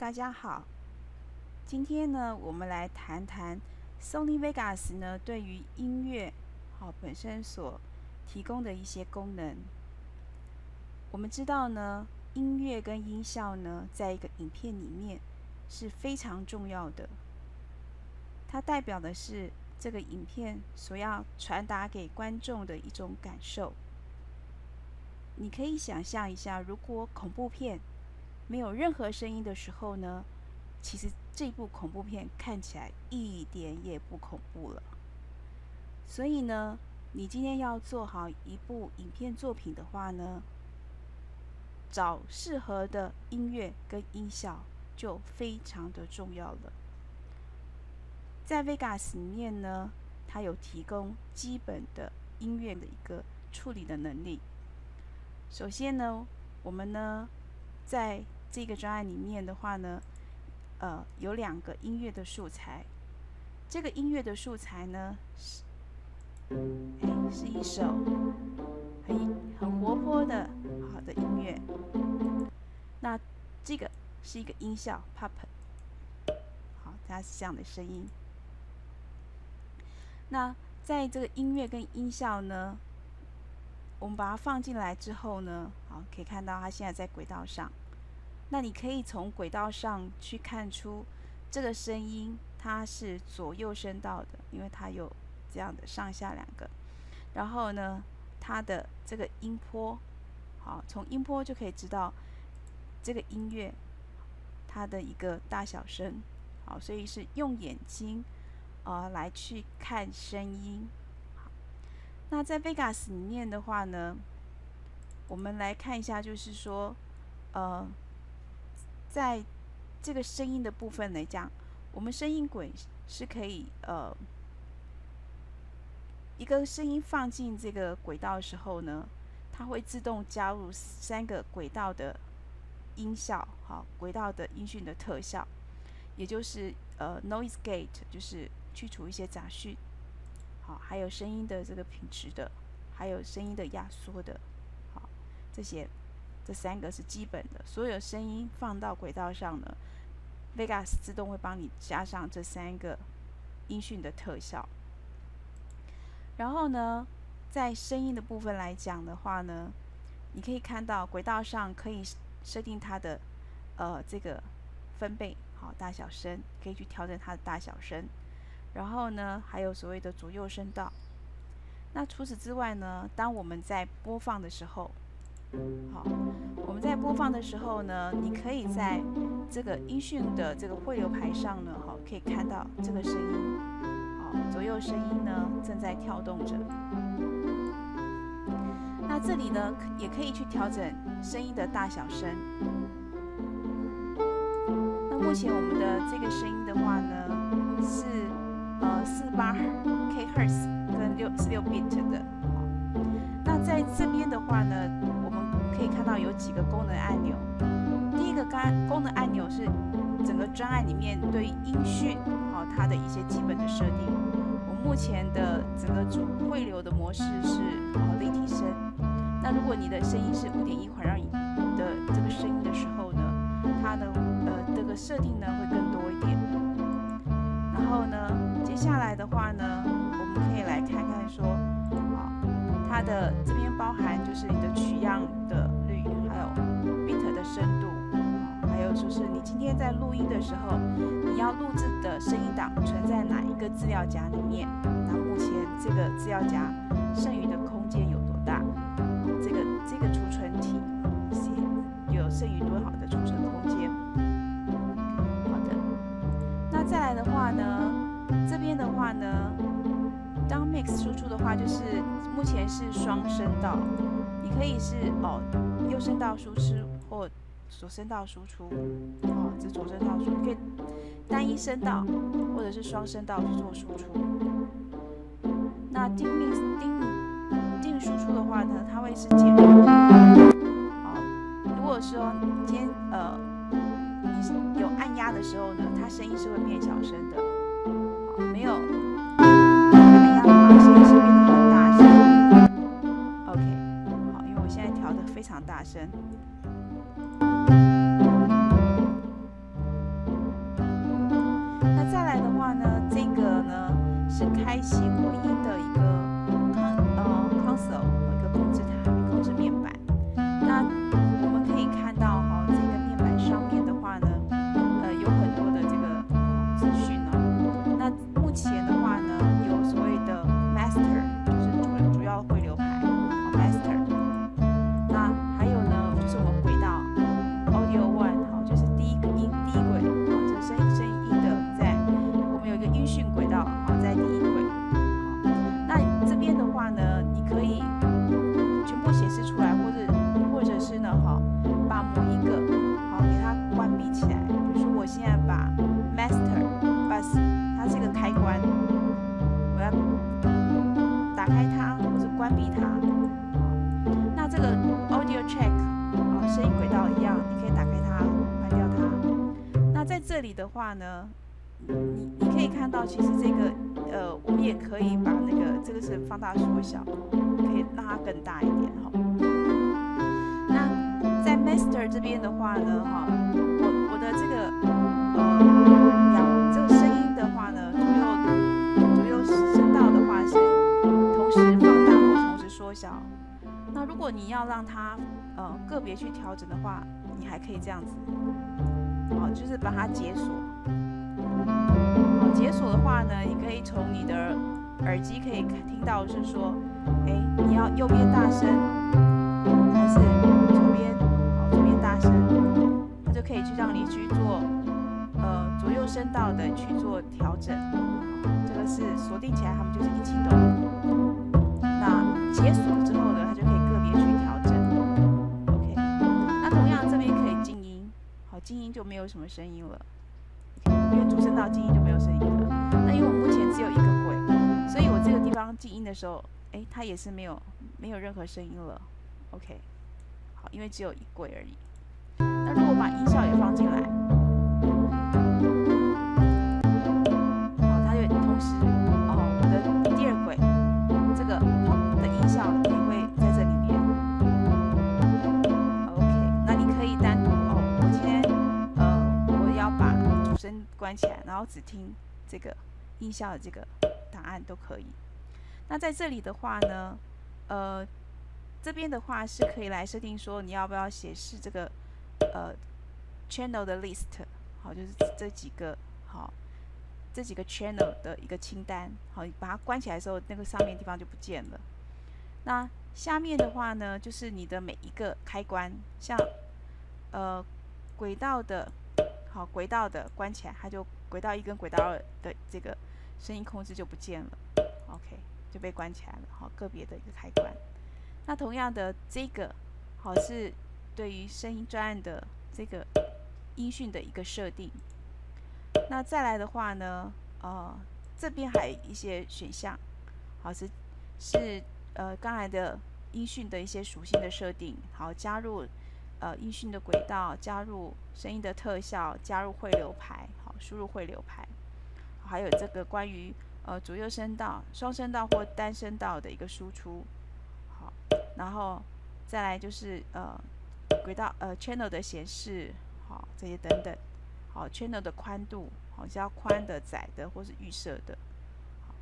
大家好，今天呢，我们来谈谈 Sony Vegas 呢对于音乐本身所提供的一些功能。我们知道呢，音乐跟音效呢，在一个影片里面是非常重要的，它代表的是这个影片所要传达给观众的一种感受。你可以想象一下，如果恐怖片没有任何声音的时候呢，其实这部恐怖片看起来一点也不恐怖了。所以呢，你今天要做好一部影片作品的话呢，找适合的音乐跟音效就非常的重要了。在 Vegas 里面呢，它有提供基本的音乐的一个处理的能力。首先呢，我们呢在这个专案里面的话呢，有2个音乐的素材。这个音乐的素材呢是一首很活泼的好的音乐。那这个是一个音效 puppet， 好，它是这样的声音。那在这个音乐跟音效呢，我们把它放进来之后呢，好，可以看到它现在在轨道上。那你可以从轨道上去看出这个声音它是左右声道的，因为它有这样的上下2个。然后呢，它的这个音波，好，从音波就可以知道这个音乐它的一个大小声，好，所以是用眼睛来去看声音。好，那在 Vegas 里面的话呢，我们来看一下，就是说在这个声音的部分来讲，我们声音轨是可以一个声音放进这个轨道的时候呢，它会自动加入3个轨道的音效，好，轨道的音讯的特效，也就是noise gate， 就是去除一些杂讯，好，还有声音的这个品质的，还有声音的压缩的，好，这3个是基本的。所有声音放到轨道上呢， Vegas 自动会帮你加上这3个音讯的特效。然后呢，在声音的部分来讲的话呢，你可以看到轨道上可以设定它的这个分贝，好，大小声可以去调整它的大小声。然后呢，还有所谓的左右声道。那除此之外呢，当我们在播放的时候，好，我们在播放的时候呢，你可以在这个音讯的这个汇流排上呢，好，可以看到这个声音，好，左右声音呢正在跳动着。那这里呢，也可以去调整声音的大小声。那目前我们的这个声音的话呢，是48 kHz 跟16 bit 的。那在这边的话呢，我们可以看到有几个功能按钮。第一个功能按钮是整个专案里面对音讯它的一些基本的设定。我目前的整个主汇流的模式是立体声。那如果你的声音是5.1环绕的这个声音的时候呢，它呢这个设定呢会更多一点。然后呢，接下来的话呢，我们可以来看看说，它的这边包含就是你的取样的率，还有 bit 的深度，还有就是你今天在录音的时候，你要录制的声音档存在哪一个资料夹里面？那目前这个资料夹剩余的空间有多大？这个储存体有剩余多少的储存空间？好的，那再来的话呢，这边的话呢，当 mix 输出的话，就是目前是双声道，你可以是右声道输出或左声道输出，这左声道输出，可以单一声道或者是双声道去做输出。那定输出的话呢，它会是减弱。如果说今天你有按压的时候呢，它声音是会变小声的。没有按压的话，声音是变得很大声。OK， 好，因为我现在调的非常大声。这里的话呢，你可以看到，其实这个我们也可以把这个是放大缩小，可以让它更大一点哈。那在 Master 这边的话呢，哈，我的这个这个声音的话呢，左右声道的话是同时放大或同时缩小。那如果你要让它个别去调整的话，你还可以这样子，就是把它解锁。解锁的话呢，你可以从你的耳机可以听到是说，你要右边大声还是左边？左边大声，它就可以去让你去做左右声道的去做调整。这个是锁定起来，它们就是一起动。那解锁之后呢，它就可以个别去调整。OK， 那同样这边可以静音，静音就没有什么声音了。因为主声道静音就没有声音了。那因为我目前只有一个轨，所以我这个地方静音的时候，它也是没有任何声音了。OK， 好，因为只有一轨而已。那如果把音效也放进来，它就同时我的第二轨这个的音效也会在这里面。OK， 那你可以单独我今天我要把主声关起来，然后只听这个音效的这个档案都可以。那在这里的话呢，这边的话是可以来设定说你要不要显示这个channel 的 list， 好，就是这几个channel 的一个清单，好，你把它关起来的时候，那个上面的地方就不见了。那下面的话呢，就是你的每一个开关，像轨道的关起来，它就轨道1跟轨道2的这个声音控制就不见了。OK， 就被关起来了。好，个别的一个开关。那同样的，这个是对于声音专案的这个音讯的一个设定。那再来的话呢，这边还有一些选项，好，是刚才的音讯的一些属性的设定，好，加入音讯的轨道，加入声音的特效，加入汇流排，好，输入汇流排，还有这个关于左右声道、双声道或单声道的一个输出，好，然后再来就是轨道channel 的显示，好，这些等等，好 channel 的宽度，好，是要宽的、窄的或是预设的，好，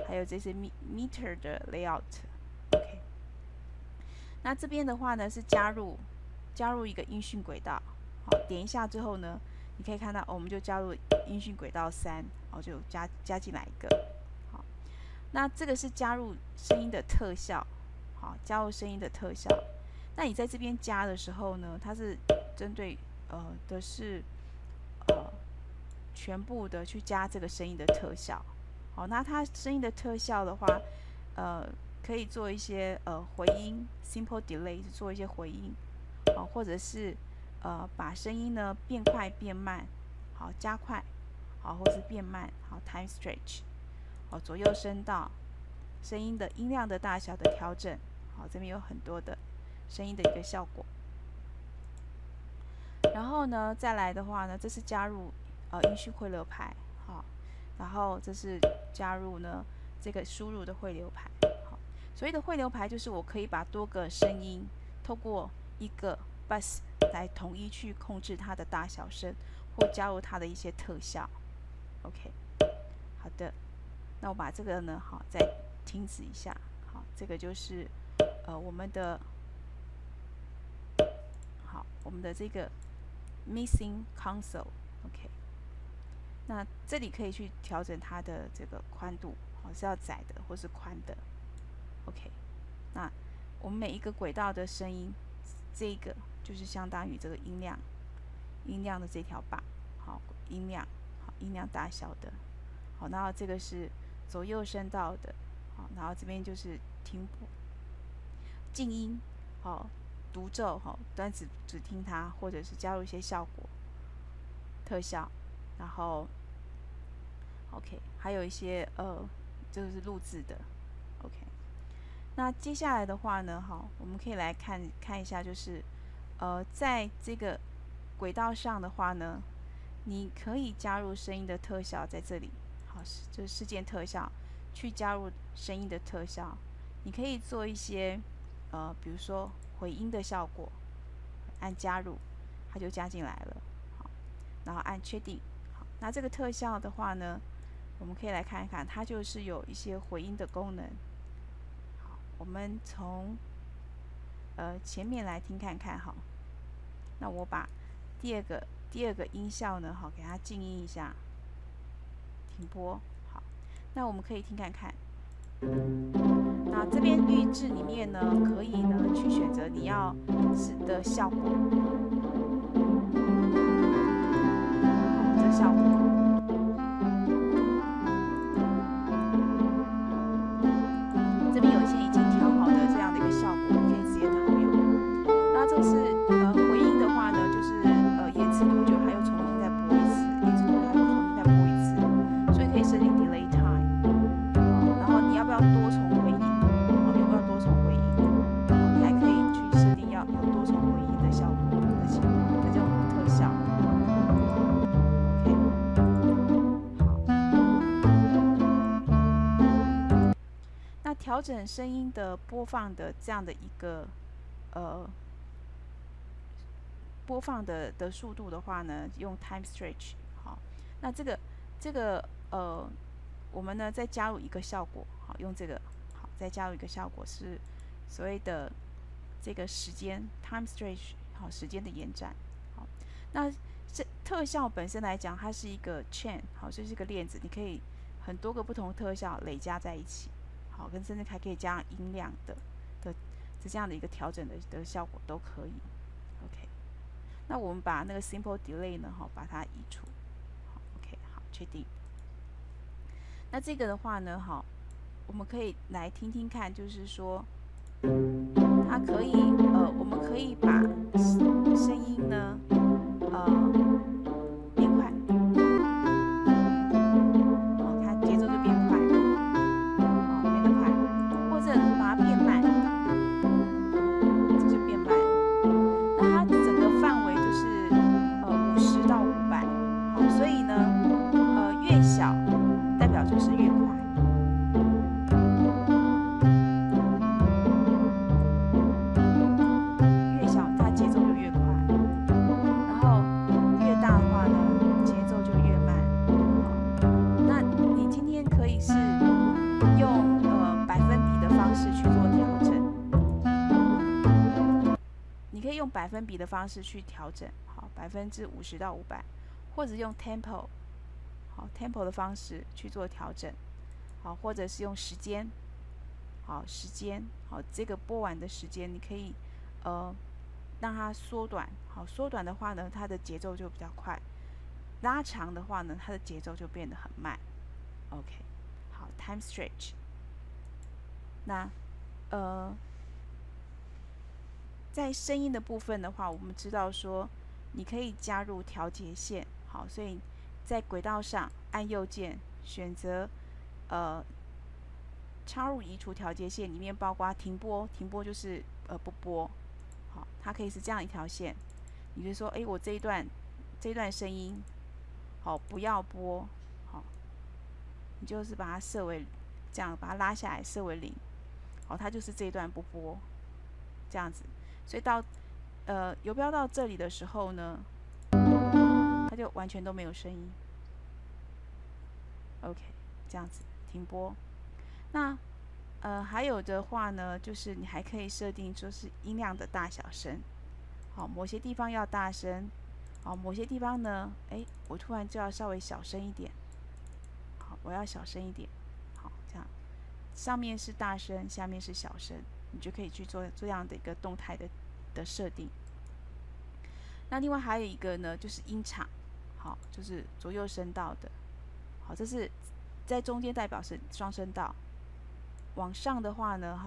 还有这些 meter 的 layout。OK， 那这边的话呢是加入一个音讯轨道，好，点一下之后呢，你可以看到我们就加入音讯轨道3，好，就加进来一个，好，那这个是加入声音的特效，好，加入声音的特效。那你在这边加的时候呢，它是针对的是全部的去加这个声音的特效，好，那它声音的特效的话，可以做一些回音 simple delay 做一些回音，好，或者是把声音呢变快变慢，好，加快，好，或是变慢，好 time stretch， 好，左右声道声音的音量的大小的调整，好，这边有很多的声音的一个效果。然后呢，再来的话呢，这是加入音讯汇流排，好，然后这是加入呢这个输入的汇流排，好，所谓的汇流排就是我可以把多个声音透过一个 bus 来统一去控制它的大小声，或加入它的一些特效。OK， 好的，那我把这个呢，好，再停止一下，好，这个就是我们的这个 missing console。OK， 那这里可以去调整它的这个宽度，好，是要窄的或是宽的。OK， 那我们每一个轨道的声音，这个就是相当于这个音量的这条把，好，音量大小的，好，然后这个是左右声道的，好，然后这边就是听静音，好，独奏，好，单只听它，或者是加入一些效果特效，然后 OK， 还有一些这个是录制的 OK。那接下来的话呢，好，我们可以来看一下，就是在这个轨道上的话呢，你可以加入声音的特效在这里，好，就是事件特效，去加入声音的特效。你可以做一些比如说回音的效果，按加入，它就加进来了。好，然后按确定。好，那这个特效的话呢，我们可以来看一看，它就是有一些回音的功能。好，我们从前面来听看看哈。那我把第二个音效呢，好，给它静音一下，停播。好，那我们可以听看看。那这边预制里面呢，可以呢去选择你要的效果。好，这效果。这边有一些已经调好的这样的一个效果，你可以直接套用。那这是回音的话呢，就是延迟多久，还要重新再播一次，延迟多久还要重新再播一次，所以可以设定 delay time。然后你要不要多重回音？有没有多重回音？你还可以去设定要有多重回音的效果的这种特效。那调整声音的播放的这样的一个播放的速度的话呢，用 time stretch。好，那这个我们呢再加入一个效果，好，用这个，好，再加入一个效果是所谓的这个时间 time stretch， 好，时间的延展。好，那这特效本身来讲，它是一个 chain， 好，这是一个链子，你可以很多个不同特效累加在一起，好，跟甚至还可以加上音量的这样的一个调整的效果都可以。OK， 那我们把那个 simple delay 呢，好，把它移除。好 ，OK， 好，确定。那这个的话呢，好，我们可以来听听看，就是说，它可以我们可以把声音呢，变快，好，它节奏就变快，好，变得快，或者把它变慢，这就变慢。那它整个范围就是50到500，好，所以呢，越小代表就是越快。越小它节奏就越快，然后越大的话呢，节奏就越慢。好，那你今天可以是用百分比的方式去做调整，你可以用百分比的方式去调整，好，50%到500%，或者用 tempo， 好 tempo 的方式去做调整，好，或者是用时间，好时间，好这个播完的时间，你可以让它缩短，好缩短的话呢，它的节奏就比较快；拉长的话呢，它的节奏就变得很慢。OK， 好 time stretch。那在声音的部分的话，我们知道说你可以加入调节线，好，所以在轨道上按右键选择插入移除调节线，里面包括停播，停播就是不播，好，它可以是这样一条线，你就说，我这一段声音，好不要播，好，你就是把它设为这样，把它拉下来设为0，好，它就是这一段不播，这样子，所以到游标到这里的时候呢，它就完全都没有声音。OK， 这样子停播。那还有的话呢，就是你还可以设定就是音量的大小声，好，某些地方要大声，好，某些地方呢，我突然就要稍微小声一点，好，我要小声一点，好，这样，上面是大声，下面是小声，你就可以去做这样的一个动态的设定。那另外还有一个呢，就是音场，好，就是左右声道的，好，这是在中间代表是双声道。往上的话呢，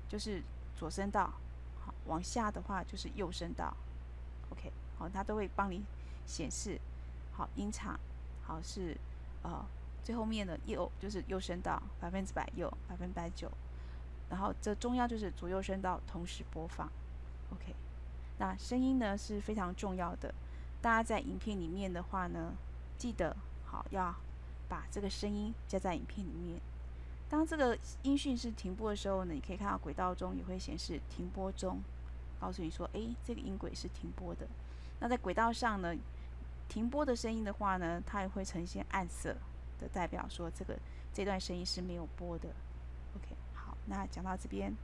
就是左声道，好，往下的话就是右声道。OK， 好，它都会帮你显示，好，音场，好是最后面的右就是右声道100%右9%，然后这中央就是左右声道同时播放。OK， 那声音呢是非常重要的，大家在影片里面的话呢，记得好要把这个声音加在影片里面。当这个音讯是停播的时候呢，你可以看到轨道中也会显示停播中，告诉你说，这个音轨是停播的。那在轨道上呢，停播的声音的话呢，它也会呈现暗色的，代表说这段声音是没有播的。OK， 好，那讲到这边。